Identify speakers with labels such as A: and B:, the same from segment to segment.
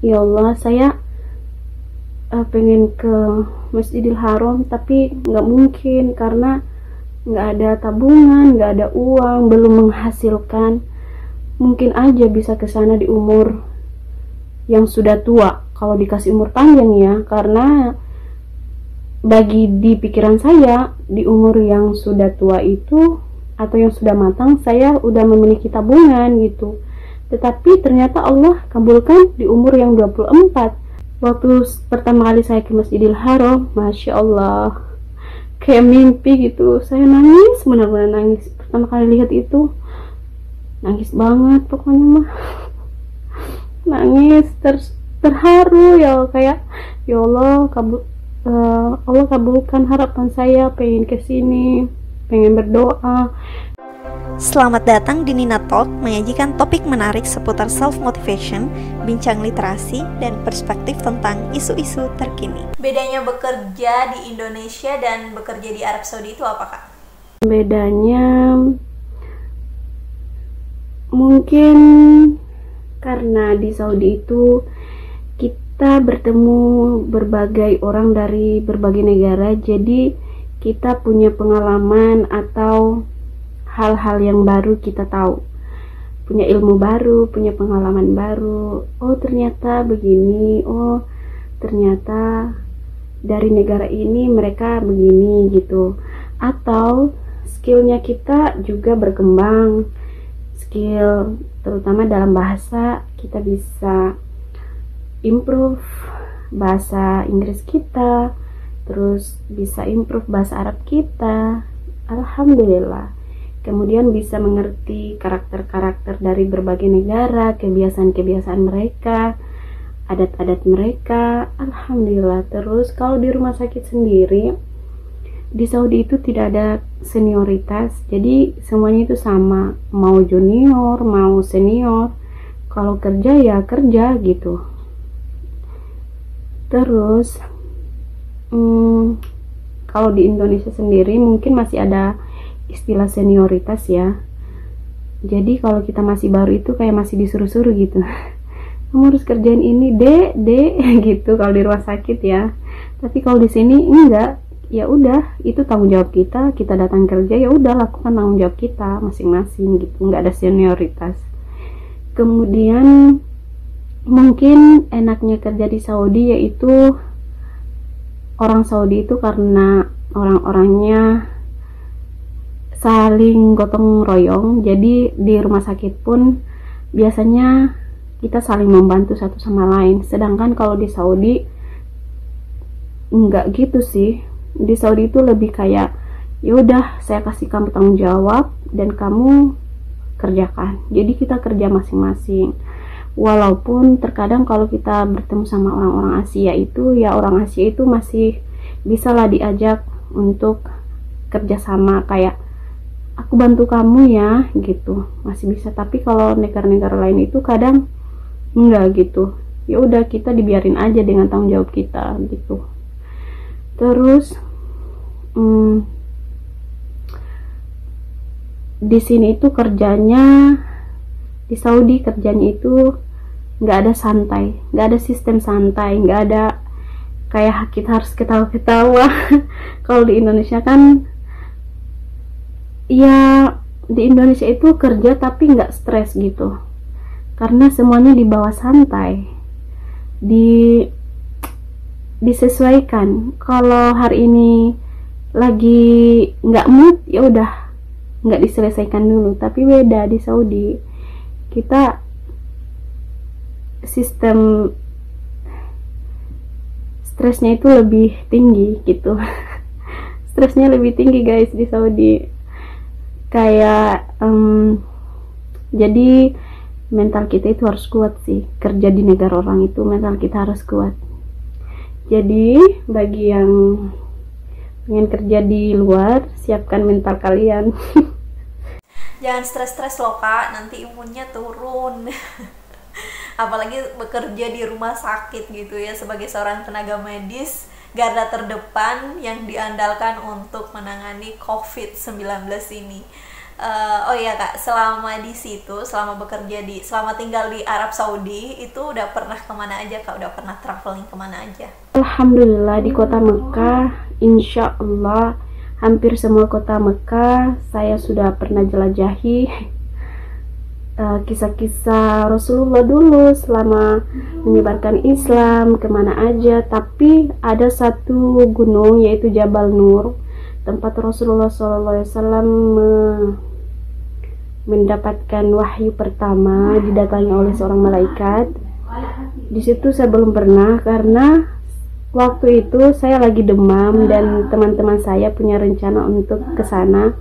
A: ya Allah, saya pengen ke Masjidil Haram tapi nggak mungkin karena nggak ada tabungan, nggak ada uang, belum menghasilkan. Mungkin aja bisa ke sana di umur yang sudah tua kalau dikasih umur panjang ya, karena bagi di pikiran saya di umur yang sudah tua itu atau yang sudah matang saya udah memiliki tabungan gitu. Tetapi ternyata Allah kabulkan di umur yang 24. Waktu pertama kali saya ke Masjidil Haram, Masya Allah, kayak mimpi gitu. Saya nangis, benar-benar nangis. Pertama kali lihat itu, nangis banget pokoknya mah. Nangis, terharu ya, kayak ya Allah, Allah kabulkan harapan saya, pengen kesini, pengen berdoa.
B: Selamat datang di Nina Talk, menyajikan topik menarik seputar self-motivation, bincang literasi, dan perspektif tentang isu-isu terkini. Bedanya bekerja di Indonesia dan bekerja di Arab Saudi itu apa, Kak?
A: Bedanya mungkin karena di Saudi itu kita bertemu berbagai orang dari berbagai negara, jadi kita punya pengalaman atau hal-hal yang baru kita tahu, punya ilmu baru, punya pengalaman baru. Oh ternyata begini, oh ternyata dari negara ini mereka begini gitu. Atau skillnya kita juga berkembang, skill terutama dalam bahasa, kita bisa improve bahasa Inggris kita, terus bisa improve bahasa Arab kita, alhamdulillah. Kemudian bisa mengerti karakter-karakter dari berbagai negara, kebiasaan-kebiasaan mereka, adat-adat mereka, alhamdulillah. Terus kalau di rumah sakit sendiri, di Saudi itu tidak ada senioritas, jadi semuanya itu sama, mau junior, mau senior. Kalau kerja ya kerja gitu. Terus kalau di Indonesia sendiri mungkin masih ada istilah senioritas ya. Jadi kalau kita masih baru itu kayak masih disuruh-suruh gitu. Kamu harus kerjain ini, dek, gitu kalau di rumah sakit ya. Tapi kalau di sini enggak, ya udah, itu tanggung jawab kita. Kita datang kerja, ya udah lakukan tanggung jawab kita masing-masing gitu. Enggak ada senioritas. Kemudian mungkin enaknya kerja di Saudi yaitu orang Saudi itu karena orang-orangnya saling gotong royong, jadi di rumah sakit pun biasanya kita saling membantu satu sama lain. Sedangkan kalau di Saudi enggak gitu sih. Di Saudi itu lebih kayak ya udah saya kasih kamu tanggung jawab dan kamu kerjakan. Jadi kita kerja masing-masing. Walaupun terkadang kalau kita bertemu sama orang-orang Asia itu, ya orang Asia itu masih bisa lah diajak untuk kerjasama, kayak aku bantu kamu ya gitu, masih bisa. Tapi kalau negara-negara lain itu kadang enggak gitu, ya udah kita dibiarin aja dengan tanggung jawab kita gitu. Terus di sini itu kerjanya, di Saudi kerjanya itu nggak ada santai, nggak ada sistem santai, nggak ada kayak kita harus ketawa-ketawa. Kalau di Indonesia kan ya, di Indonesia itu kerja tapi nggak stres gitu, karena semuanya dibawa santai, disesuaikan. Kalau hari ini lagi nggak mood, ya udah nggak diselesaikan dulu. Tapi beda di Saudi, kita sistem stresnya itu lebih tinggi gitu. Stresnya lebih tinggi guys di Saudi. Kayak jadi mental kita itu harus kuat sih. Kerja di negara orang itu mental kita harus kuat. Jadi bagi yang pengen kerja di luar, siapkan mental kalian.
B: Jangan stres-stres loh Kak, nanti imunnya turun. Apalagi bekerja di rumah sakit gitu ya, sebagai seorang tenaga medis garda terdepan yang diandalkan untuk menangani COVID-19 ini. Oh iya Kak, selama di situ, selama tinggal di Arab Saudi itu udah pernah kemana aja Kak? Udah pernah traveling kemana aja?
A: Alhamdulillah di kota Mekah, insya Allah hampir semua kota Mekah saya sudah pernah jelajahi. Kisah-kisah Rasulullah dulu selama menyebarkan Islam kemana aja, tapi ada satu gunung yaitu Jabal Nur, tempat Rasulullah SAW mendapatkan wahyu pertama, didatangi oleh seorang malaikat. Di situ saya belum pernah karena waktu itu saya lagi demam dan teman-teman saya punya rencana untuk ke sana,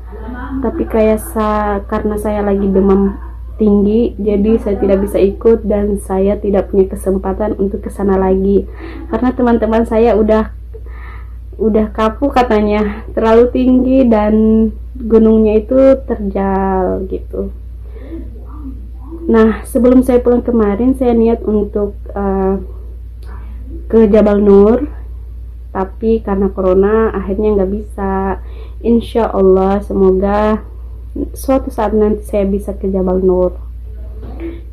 A: tapi karena saya lagi demam tinggi, jadi saya tidak bisa ikut dan saya tidak punya kesempatan untuk ke sana lagi karena teman-teman saya udah kaku katanya, terlalu tinggi dan gunungnya itu terjal gitu. Nah, sebelum saya pulang kemarin saya niat untuk ke Jabal Nur, tapi karena corona akhirnya nggak bisa. Insya Allah semoga suatu saat nanti saya bisa ke Jabal Nur.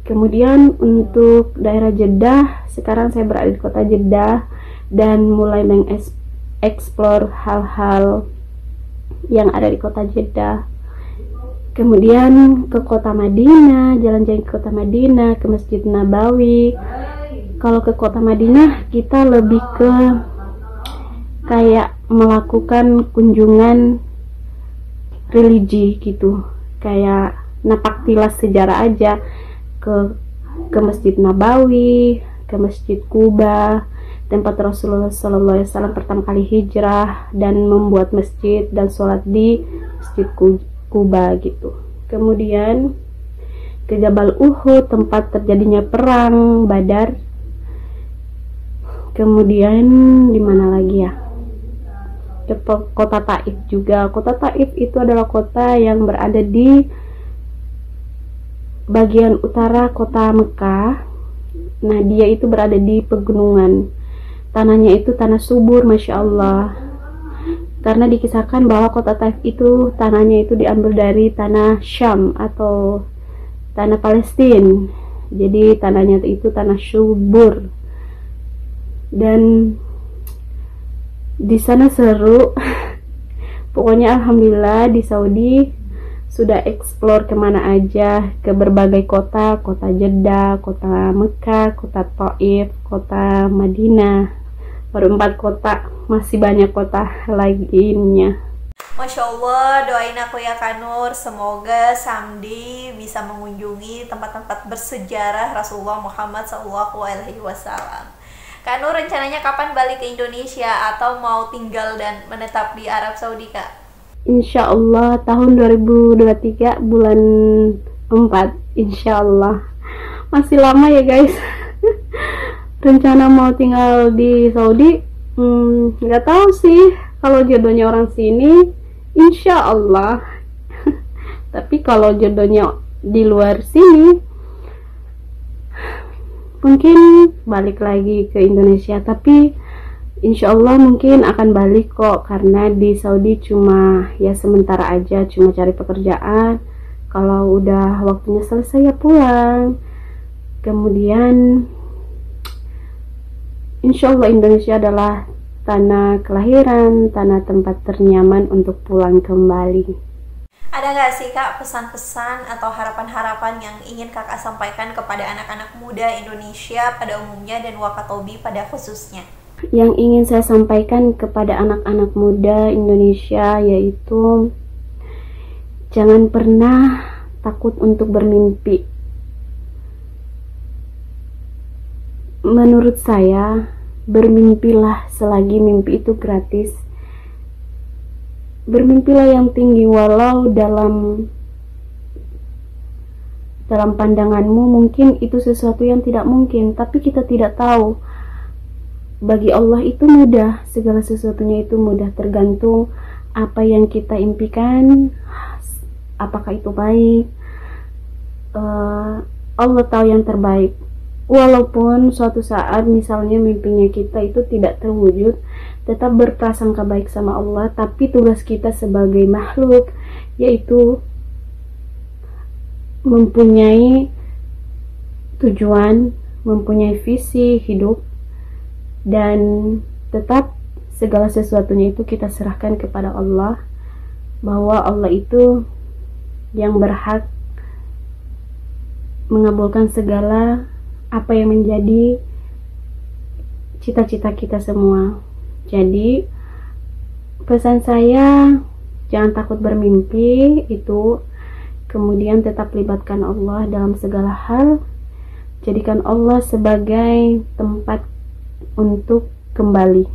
A: Kemudian untuk daerah Jeddah, sekarang saya berada di kota Jeddah dan mulai mengeksplor hal-hal yang ada di kota Jeddah. Kemudian ke kota Madinah, jalan-jalan ke kota Madinah, ke Masjid Nabawi. Kalau ke kota Madinah kita lebih ke kayak melakukan kunjungan religi gitu, kayak napak tilas sejarah aja, ke Masjid Nabawi, ke Masjid Kuba, tempat Rasulullah SAW pertama kali hijrah dan membuat masjid dan sholat di Masjid Kuba gitu. Kemudian ke Jabal Uhud, tempat terjadinya perang Badar. Kemudian di mana lagi ya? Ke kota Taif juga. Kota Taif itu adalah kota yang berada di bagian utara kota Mekah. Nah, dia itu berada di pegunungan. Tanahnya itu tanah subur, Masya Allah. Karena dikisahkan bahwa kota Taif itu tanahnya itu diambil dari tanah Syam atau tanah Palestina. Jadi tanahnya itu tanah subur. Dan di sana seru. Pokoknya alhamdulillah di Saudi sudah eksplor kemana aja, ke berbagai kota Jeddah, kota Mekah, kota Taif, kota Madinah. Baru 4 kota, masih banyak kota lainnya.
B: Masya Allah, doain aku ya Kak Nur, semoga Samdi bisa mengunjungi tempat-tempat bersejarah Rasulullah Muhammad SAW. Kak Nur rencananya kapan balik ke Indonesia atau mau tinggal dan menetap di Arab Saudi Kak?
A: Insya Allah tahun 2023 bulan 4, Insya Allah. Masih lama ya guys. Rencana mau tinggal di Saudi, nggak tahu sih. Kalau jodohnya orang sini, Insya Allah. Tapi kalau jodohnya di luar sini, mungkin balik lagi ke Indonesia. Tapi insya Allah mungkin akan balik kok, karena di Saudi cuma ya sementara aja, cuma cari pekerjaan. Kalau udah waktunya selesai ya pulang. Kemudian insya Allah Indonesia adalah tanah kelahiran, tanah tempat ternyaman untuk pulang kembali.
B: Ada nggak sih Kak pesan-pesan atau harapan-harapan yang ingin Kakak sampaikan kepada anak-anak muda Indonesia pada umumnya dan Wakatobi pada khususnya?
A: Yang ingin saya sampaikan kepada anak-anak muda Indonesia yaitu jangan pernah takut untuk bermimpi. Menurut saya, bermimpilah selagi mimpi itu gratis. Bermimpilah yang tinggi, walau dalam pandanganmu mungkin itu sesuatu yang tidak mungkin, tapi kita tidak tahu. Bagi Allah itu mudah, segala sesuatunya itu mudah, tergantung apa yang kita impikan, apakah itu baik. Allah tahu yang terbaik. Walaupun suatu saat misalnya mimpinya kita itu tidak terwujud, tetap berprasangka baik sama Allah. Tapi tugas kita sebagai makhluk yaitu mempunyai tujuan, mempunyai visi hidup, dan tetap segala sesuatunya itu kita serahkan kepada Allah, bahwa Allah itu yang berhak mengabulkan segala apa yang menjadi cita-cita kita semua. Jadi pesan saya, jangan takut bermimpi itu, kemudian tetap libatkan Allah dalam segala hal, jadikan Allah sebagai tempat untuk kembali,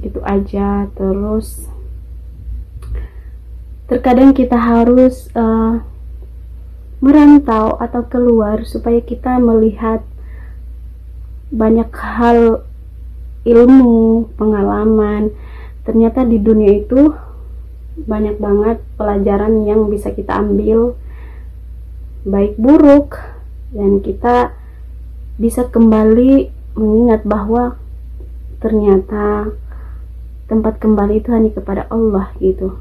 A: gitu aja. Terus terkadang kita harus merantau atau keluar supaya kita melihat banyak hal, ilmu, pengalaman. Ternyata di dunia itu banyak banget pelajaran yang bisa kita ambil, baik buruk, dan kita bisa kembali mengingat bahwa ternyata tempat kembali itu hanya kepada Allah gitu.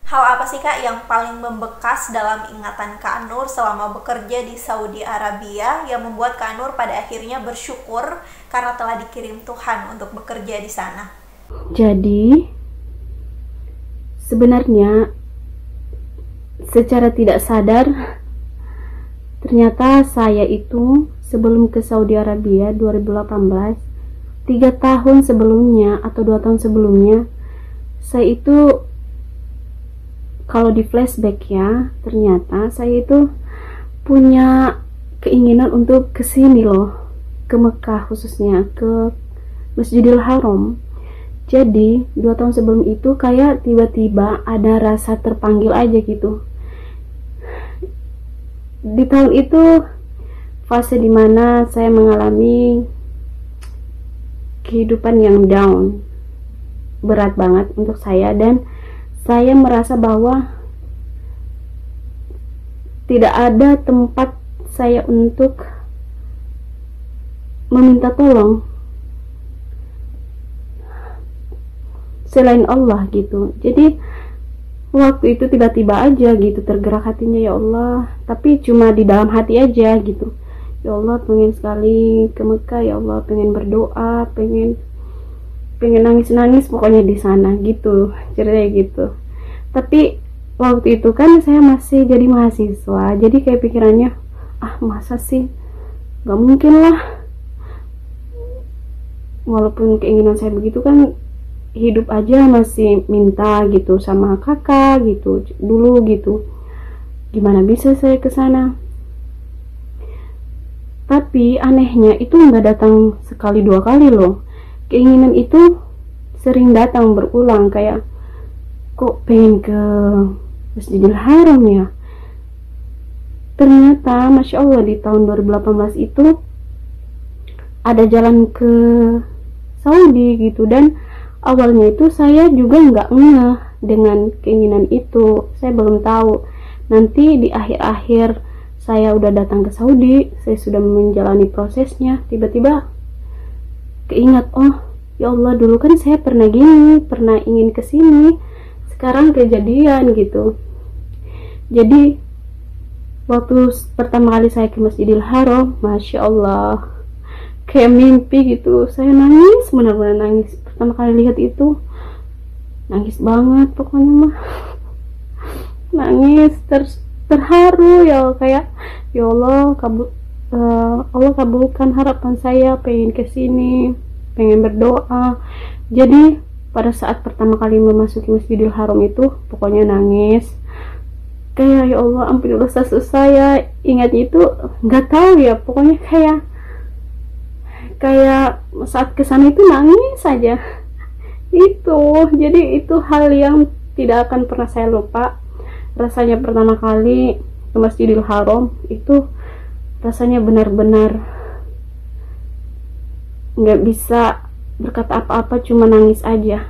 B: Hal apa sih Kak yang paling membekas dalam ingatan Kak Nur selama bekerja di Saudi Arabia yang membuat Kak Nur pada akhirnya bersyukur karena telah dikirim Tuhan untuk bekerja di sana?
A: Jadi sebenarnya secara tidak sadar, ternyata saya itu sebelum ke Saudi Arabia 2018, 3 tahun sebelumnya atau 2 tahun sebelumnya, saya itu kalau di flashback ya, ternyata saya itu punya keinginan untuk kesini loh, ke Mekah khususnya, ke Masjidil Haram. Jadi 2 tahun sebelum itu kayak tiba-tiba ada rasa terpanggil aja gitu. Di tahun itu fase dimana saya mengalami kehidupan yang down, berat banget untuk saya, dan saya merasa bahwa tidak ada tempat saya untuk meminta tolong selain Allah gitu. Jadi waktu itu tiba-tiba aja gitu tergerak hatinya, ya Allah, tapi cuma di dalam hati aja gitu. Ya Allah, pengen sekali ke Mekah, ya Allah, pengen berdoa, pengen nangis-nangis pokoknya di sana gitu, ceritanya gitu. Tapi waktu itu kan saya masih jadi mahasiswa, jadi kayak pikirannya, masa sih, gak mungkin lah. Walaupun keinginan saya begitu kan, hidup aja masih minta gitu sama kakak gitu dulu gitu, gimana bisa saya ke sana. Tapi anehnya itu nggak datang sekali 2 kali loh, keinginan itu sering datang berulang, kayak kok pengen ke Masjidil Haram ya. Ternyata Masya Allah di tahun 2018 itu ada jalan ke Saudi gitu, dan awalnya itu saya juga nggak ngeh dengan keinginan itu. Saya belum tahu, nanti di akhir-akhir saya udah datang ke Saudi, saya sudah menjalani prosesnya, tiba-tiba keingat, oh ya Allah, dulu kan saya pernah gini, pernah ingin kesini, sekarang kejadian gitu. Jadi waktu pertama kali saya ke Masjidil Haram, Masya Allah, kayak mimpi gitu. Saya nangis, benar-benar nangis pertama kali lihat itu, nangis banget pokoknya mah. Nangis terharu ya, kayak ya Allah, Allah kabulkan harapan saya, pengen kesini, pengen berdoa. Jadi pada saat pertama kali memasuki Masjidil Haram itu pokoknya nangis, kayak ya Allah, ampuni dosa saya. Ingatnya itu nggak tahu ya, pokoknya kayak saat kesana itu nangis saja itu. Jadi itu hal yang tidak akan pernah saya lupa. Rasanya pertama kali ke Masjidil Haram itu rasanya benar-benar nggak bisa berkata apa-apa, cuma nangis aja,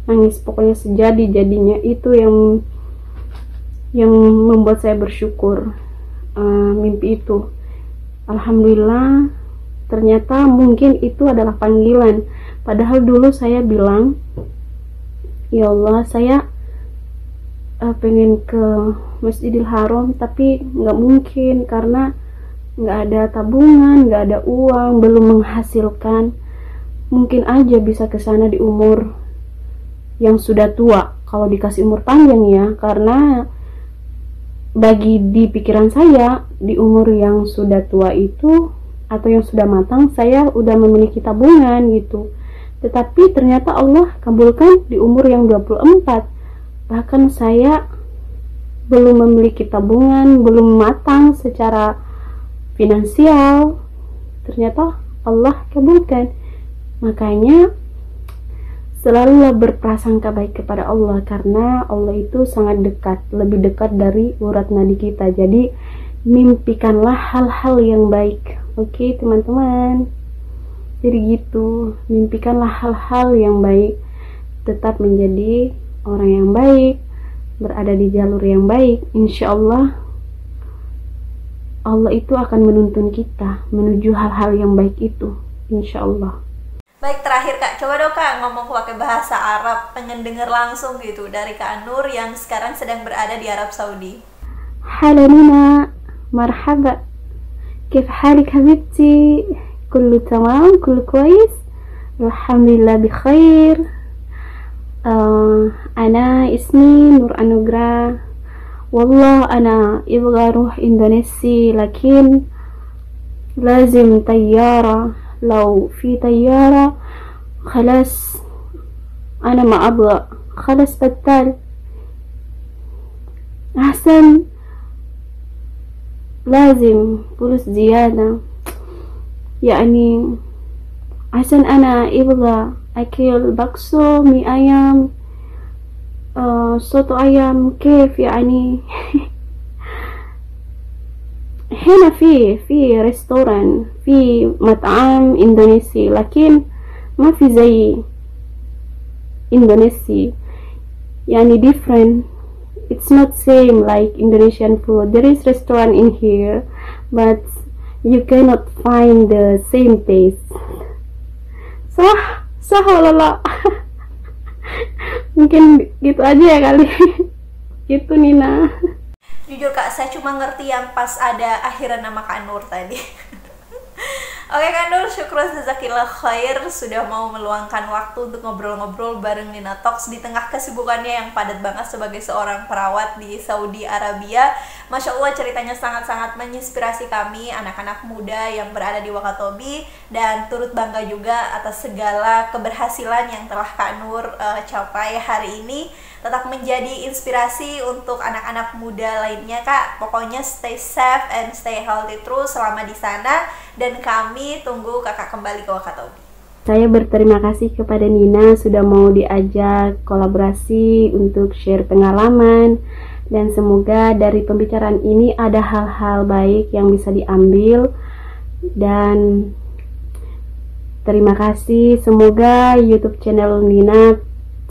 A: nangis pokoknya sejadi-jadinya. Itu yang membuat saya bersyukur, mimpi itu. Alhamdulillah, ternyata mungkin itu adalah panggilan. Padahal dulu saya bilang, ya Allah, saya pengen ke Masjidil Haram, tapi nggak mungkin karena nggak ada tabungan, nggak ada uang, belum menghasilkan. Mungkin aja bisa ke sana di umur yang sudah tua, kalau dikasih umur panjang ya, karena bagi di pikiran saya di umur yang sudah tua itu atau yang sudah matang, saya udah memiliki tabungan gitu. Tetapi ternyata Allah kabulkan di umur yang 24. Bahkan saya belum memiliki tabungan, belum matang secara finansial, ternyata Allah kabulkan. Makanya selalulah berprasangka baik kepada Allah, karena Allah itu sangat dekat, lebih dekat dari urat nadi kita. Jadi mimpikanlah hal-hal yang baik. Oke, teman-teman, jadi gitu, mimpikanlah hal-hal yang baik, tetap menjadi orang yang baik, berada di jalur yang baik. Insya Allah Allah itu akan menuntun kita menuju hal-hal yang baik itu, insya Allah.
B: Baik, terakhir Kak, coba dong Kak ngomong pakai bahasa Arab, pengen denger langsung gitu dari Kak Nur yang sekarang sedang berada di Arab Saudi.
A: Halo Nina, marhaba, kif halik habibti, kullu tamam, kullu kwais, alhamdulillah bikhair. Ana ismi Nur Anugrah, wallah ana ibgha ruh Indonesia, lakin lazim tayyara. لو في طيارة خلاص أنا ما أبغى، خلاص بطل، أحسن لازم فلوس زيادة، يعني عشان أنا أبغى أكل بقسو مي أيام، صوت أيام كيف يعني. هنا في ريستوران، في مطعم إندونيسي، لكن ما في زي إندونيسي، يعني different. It's not same like Indonesian food. There is restaurant in here, but you cannot find the same taste. Sah wala la. Mungkin gitu aja ya kali. Gitu Nina.
B: Jujur Kak, saya cuma ngerti yang pas ada akhiran nama Kak Nur tadi. Oke Kak Nur, syukur jazakillah khair sudah mau meluangkan waktu untuk ngobrol-ngobrol bareng Nina Talks di tengah kesibukannya yang padat banget sebagai seorang perawat di Saudi Arabia. Masya Allah, ceritanya sangat-sangat menginspirasi kami anak-anak muda yang berada di Wakatobi, dan turut bangga juga atas segala keberhasilan yang telah Kak Nur capai hari ini. Tetap menjadi inspirasi untuk anak-anak muda lainnya Kak. Pokoknya stay safe and stay healthy terus selama di sana, dan kami tunggu Kakak kembali ke Wakatobi.
A: Saya berterima kasih kepada Nina sudah mau diajak kolaborasi untuk share pengalaman, dan semoga dari pembicaraan ini ada hal-hal baik yang bisa diambil. Dan terima kasih, semoga YouTube channel Nina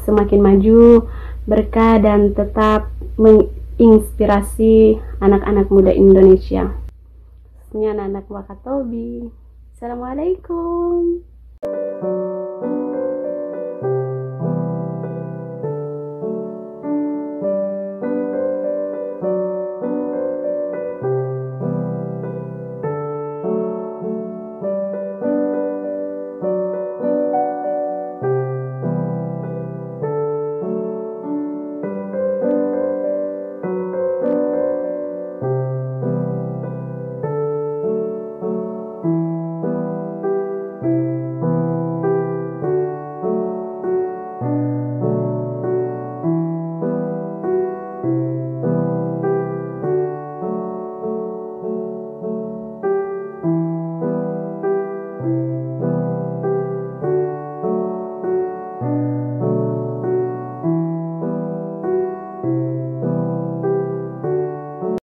A: semakin maju, berkah, dan tetap menginspirasi anak-anak muda Indonesia. Ini anak-anak Wakatobi. Assalamualaikum.